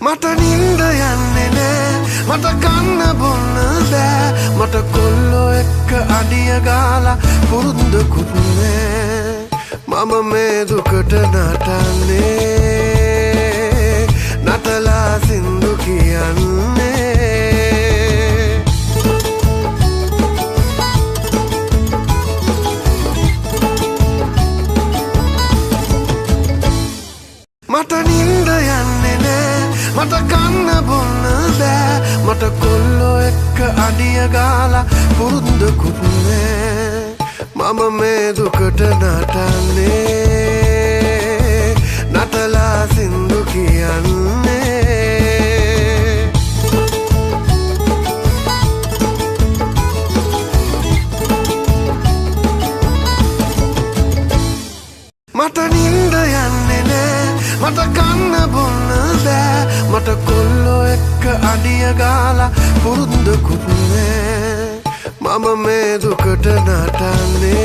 මට නින්ද යන්නේ නෑ මට කන්න බොන්න බෑ මට කොල්ලෝ එක්ක අඩිය ගාලා පුරුද්දකුත් නෑ මම මේ දුකට නටන්නේ නටලා සින්දු කියන්නේ මට නින්ද යන්නේ නෑ මට කන්න බොන්න බෑ මට කොල්ලෝ එක්ක අඩිය ගාලා පුරුද්දකුත් නෑ මම මේ දුකට නටන්නේ නටලා සින්දු කියන්නේ මට නින්ද යන්නේ නෑ මට කන්න බොන්න බෑ මට කොල්ලෝ එක්ක අඩිය ගාලා පුරුද්දකුත් නෑ මම මේ දුකට නටන්නේ